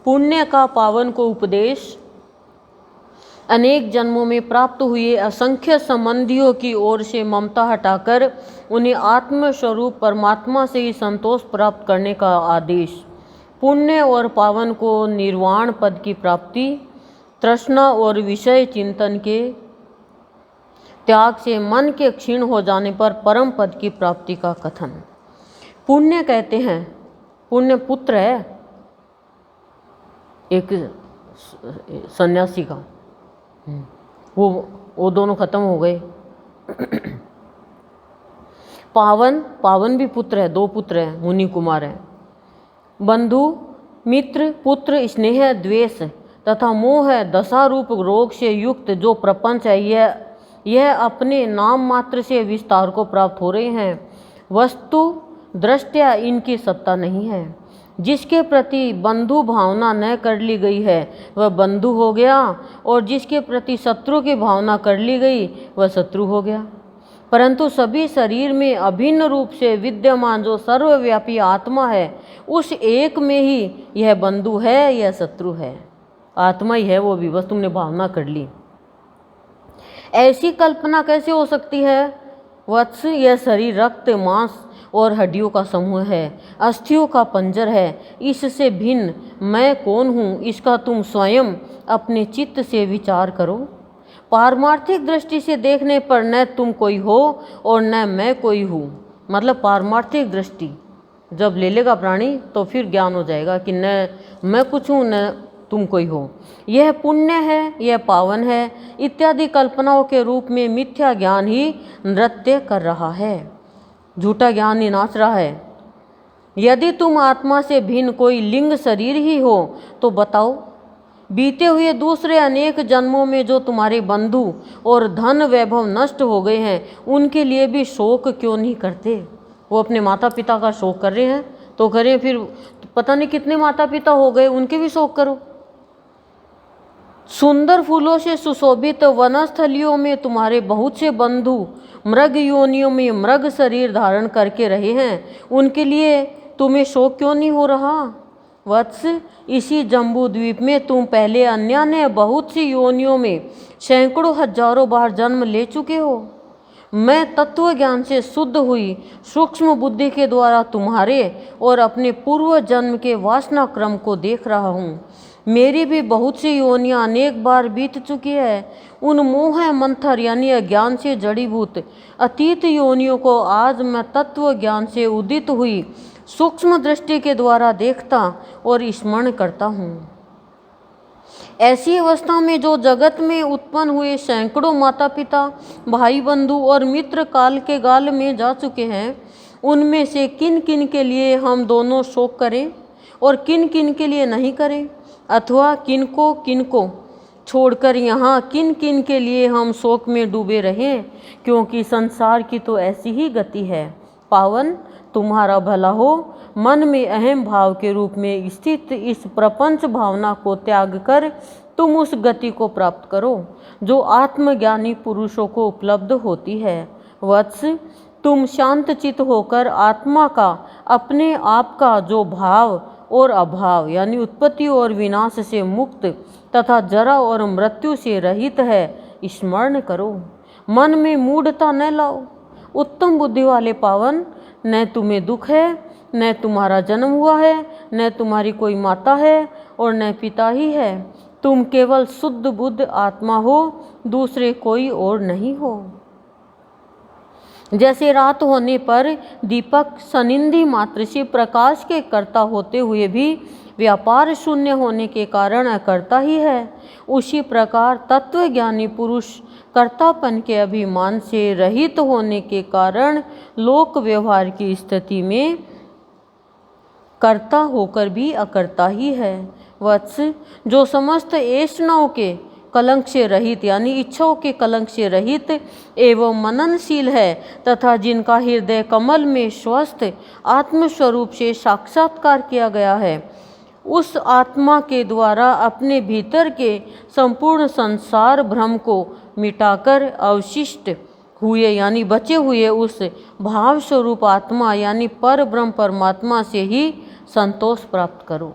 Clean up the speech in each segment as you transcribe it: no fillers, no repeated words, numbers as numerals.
पुण्य का पावन को उपदेश अनेक जन्मों में प्राप्त हुए असंख्य संबंधियों की ओर से ममता हटाकर उन्हें आत्मस्वरूप परमात्मा से ही संतोष प्राप्त करने का आदेश। पुण्य और पावन को निर्वाण पद की प्राप्ति, तृष्णा और विषय चिंतन के त्याग से मन के क्षीण हो जाने पर परम पद की प्राप्ति का कथन। पुण्य कहते हैं, पुण्य पुत्र है एक सन्यासी का, वो दोनों खत्म हो गए। पावन भी पुत्र है, 2 पुत्र हैं, मुनि कुमार हैं। बंधु, मित्र, पुत्र, स्नेह, द्वेष तथा मोह दशा रूप रोग से युक्त जो प्रपंच है, यह अपने नाम मात्र से विस्तार को प्राप्त हो रहे हैं। वस्तु दृष्टया इनकी सत्ता नहीं है। जिसके प्रति बंधु भावना न कर ली गई है वह बंधु हो गया, और जिसके प्रति शत्रु की भावना कर ली गई वह शत्रु हो गया। परंतु सभी शरीर में अभिन्न रूप से विद्यमान जो सर्वव्यापी आत्मा है, उस एक में ही यह बंधु है, यह शत्रु है। आत्मा ही है वो भी, बस तुमने भावना कर ली। ऐसी कल्पना कैसे हो सकती है? वत्स, यह शरीर रक्त मांस और हड्डियों का समूह है, अस्थियों का पंजर है। इससे भिन्न मैं कौन हूँ, इसका तुम स्वयं अपने चित्त से विचार करो। पारमार्थिक दृष्टि से देखने पर न तुम कोई हो और न मैं कोई हूँ। मतलब पारमार्थिक दृष्टि जब ले लेगा प्राणी तो फिर ज्ञान हो जाएगा कि न मैं कुछ हूँ न तुम कोई हो। यह पुण्य है, यह पावन है इत्यादि कल्पनाओं के रूप में मिथ्या ज्ञान ही नृत्य कर रहा है, झूठा ज्ञान ही नाच रहा है। यदि तुम आत्मा से भिन्न कोई लिंग शरीर ही हो तो बताओ, बीते हुए दूसरे अनेक जन्मों में जो तुम्हारे बंधु और धन वैभव नष्ट हो गए हैं, उनके लिए भी शोक क्यों नहीं करते? वो अपने माता पिता का शोक कर रहे हैं तो करें, फिर पता नहीं कितने माता पिता हो गए उनके भी शोक करो। सुंदर फूलों से सुशोभित वनस्थलियों में तुम्हारे बहुत से बंधु मृग योनियों में मृग शरीर धारण करके रहे हैं, उनके लिए तुम्हें शोक क्यों नहीं हो रहा? वत्स, इसी जम्बू द्वीप में तुम पहले अन्य बहुत सी योनियों में सैकड़ों हजारों बार जन्म ले चुके हो। मैं तत्व ज्ञान से शुद्ध हुई सूक्ष्म बुद्धि के द्वारा तुम्हारे और अपने पूर्व जन्म के वासना क्रम को देख रहा हूँ। मेरी भी बहुत सी योनियाँ अनेक बार बीत चुकी है। उन मोह मंथर यानी अज्ञान से जड़ीभूत अतीत योनियों को आज मैं तत्व ज्ञान से उदित हुई सूक्ष्म दृष्टि के द्वारा देखता और स्मरण करता हूँ। ऐसी अवस्था में जो जगत में उत्पन्न हुए सैकड़ों माता पिता, भाई बंधु और मित्र काल के गाल में जा चुके हैं, उनमें से किन किन के लिए हम दोनों शोक करें और किन किन के लिए नहीं करें, अथवा किनको किनको छोड़कर यहाँ किन किन के लिए हम शोक में डूबे रहें, क्योंकि संसार की तो ऐसी ही गति है। पावन, तुम्हारा भला हो। मन में अहम भाव के रूप में स्थित इस प्रपंच भावना को त्याग कर तुम उस गति को प्राप्त करो जो आत्मज्ञानी पुरुषों को उपलब्ध होती है। वत्स, तुम शांत चित्त होकर आत्मा का, अपने आप का जो भाव और अभाव यानी उत्पत्ति और विनाश से मुक्त तथा जरा और मृत्यु से रहित है, स्मरण करो। मन में मूढ़ता न लाओ। उत्तम बुद्धि वाले पावन, न तुम्हें दुख है, न तुम्हारा जन्म हुआ है, न तुम्हारी कोई माता है और न पिता ही है। तुम केवल शुद्ध बुद्ध आत्मा हो, दूसरे कोई और नहीं हो। जैसे रात होने पर दीपक सनिधि मात्र से प्रकाश के कर्ता होते हुए भी व्यापार शून्य होने के कारण अकर्ता ही है, उसी प्रकार तत्वज्ञानी पुरुष कर्तापन के अभिमान से रहित होने के कारण लोक व्यवहार की स्थिति में कर्ता होकर भी अकर्ता ही है। वत्स, जो समस्त ऐष्णाओं के कलंक से रहित यानी इच्छाओं के कलंक से रहित एवं मननशील है तथा जिनका हृदय कमल में स्वस्थ आत्मस्वरूप से साक्षात्कार किया गया है, उस आत्मा के द्वारा अपने भीतर के संपूर्ण संसार भ्रम को मिटाकर अवशिष्ट हुए यानी बचे हुए उस भाव स्वरूप आत्मा यानी पर ब्रह्म परमात्मा से ही संतोष प्राप्त करो।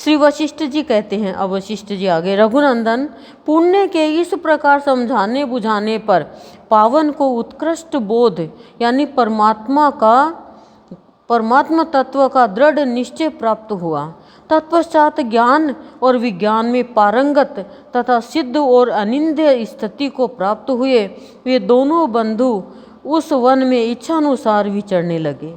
श्री वशिष्ठ जी कहते हैं, अब वशिष्ठ जी आगे, रघुनंदन, पुण्य के इस प्रकार समझाने बुझाने पर पावन को उत्कृष्ट बोध यानी परमात्मा तत्व का दृढ़ निश्चय प्राप्त हुआ। तत्पश्चात ज्ञान और विज्ञान में पारंगत तथा सिद्ध और अनिंद्य स्थिति को प्राप्त हुए वे दोनों बंधु उस वन में इच्छानुसार विचरने लगे।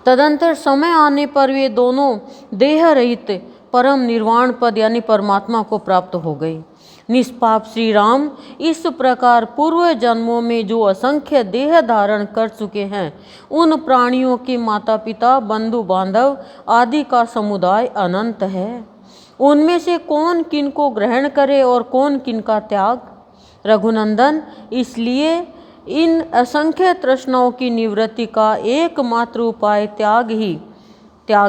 तदंतर समय आने पर वे दोनों देह रहित परम निर्वाण पद यानी परमात्मा को प्राप्त हो गए। निष्पाप श्री राम इस प्रकार पूर्व जन्मों में जो असंख्य देह धारण कर चुके हैं उन प्राणियों के माता पिता बंधु बांधव आदि का समुदाय अनंत है। उनमें से कौन किन को ग्रहण करे और कौन किन का त्याग। रघुनंदन, इसलिए इन असंख्य तृष्णाओं की निवृत्ति का एकमात्र उपाय त्याग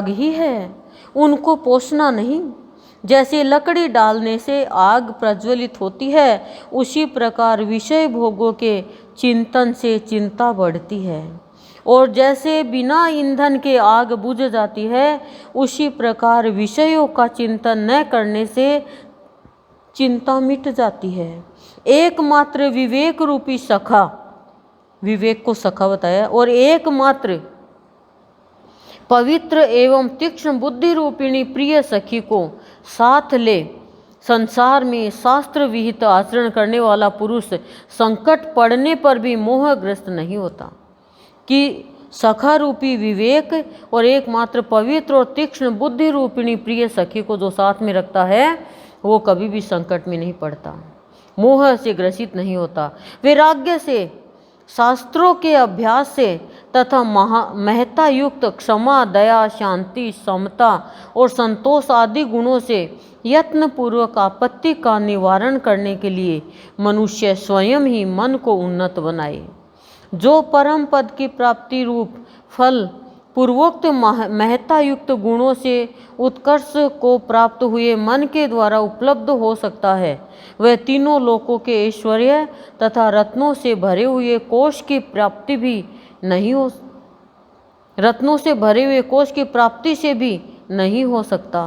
ही है, उनको पोषना नहीं। जैसे लकड़ी डालने से आग प्रज्वलित होती है, उसी प्रकार विषय भोगों के चिंतन से चिंता बढ़ती है, और जैसे बिना ईंधन के आग बुझ जाती है, उसी प्रकार विषयों का चिंतन न करने से चिंता मिट जाती है। एकमात्र विवेक रूपी सखा, विवेक को सखा बताया, और एकमात्र पवित्र एवं तीक्ष्ण बुद्धि रूपिणी प्रिय सखी को साथ ले संसार में शास्त्र विहित आचरण करने वाला पुरुष संकट पड़ने पर भी मोहग्रस्त नहीं होता। कि सखा रूपी विवेक और एकमात्र पवित्र और तीक्ष्ण बुद्धि रूपिणी प्रिय सखी को जो साथ में रखता है वो कभी भी संकट में नहीं पड़ता, मोह से ग्रसित नहीं होता। वैराग्य से, शास्त्रों के अभ्यास से तथा महता युक्त क्षमा, दया, शांति, समता और संतोष आदि गुणों से यत्नपूर्वक आपत्ति का निवारण करने के लिए मनुष्य स्वयं ही मन को उन्नत बनाए। जो परम पद की प्राप्ति रूप फल पूर्वोक्त महता युक्त गुणों से उत्कर्ष को प्राप्त हुए मन के द्वारा उपलब्ध हो सकता है, वह तीनों लोकों के ऐश्वर्य तथा रत्नों से भरे हुए कोष की प्राप्ति भी नहीं हो, रत्नों से भरे हुए कोष की प्राप्ति से भी नहीं हो सकता।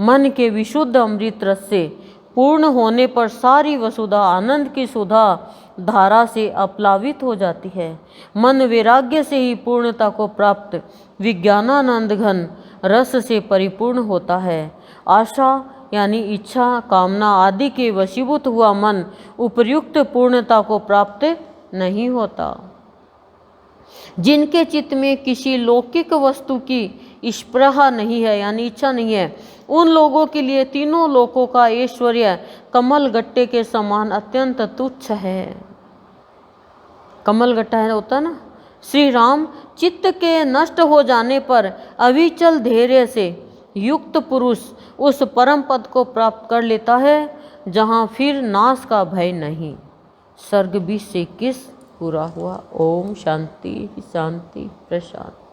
मन के विशुद्ध अमृत रस से पूर्ण होने पर सारी वसुधा आनंद की सुधा धारा से अपलावित हो जाती है। मन वैराग्य से ही पूर्णता को प्राप्त विज्ञानानंद घन रस से परिपूर्ण होता है। आशा यानी इच्छा, कामना आदि के वशीभूत हुआ मन उपर्युक्त पूर्णता को प्राप्त नहीं होता। जिनके चित्त में किसी लौकिक वस्तु की स्पृहा नहीं है यानी इच्छा नहीं है, उन लोगों के लिए तीनों लोकों का ऐश्वर्य कमल गट्टे के समान अत्यंत तुच्छ है। कमल गट्टा है होता ना। श्री राम, चित्त के नष्ट हो जाने पर अविचल धैर्य से युक्त पुरुष उस परम पद को प्राप्त कर लेता है जहाँ फिर नाश का भय नहीं। सर्ग 20 से 21 पूरा हुआ। ओम शांति शांति प्रशांति।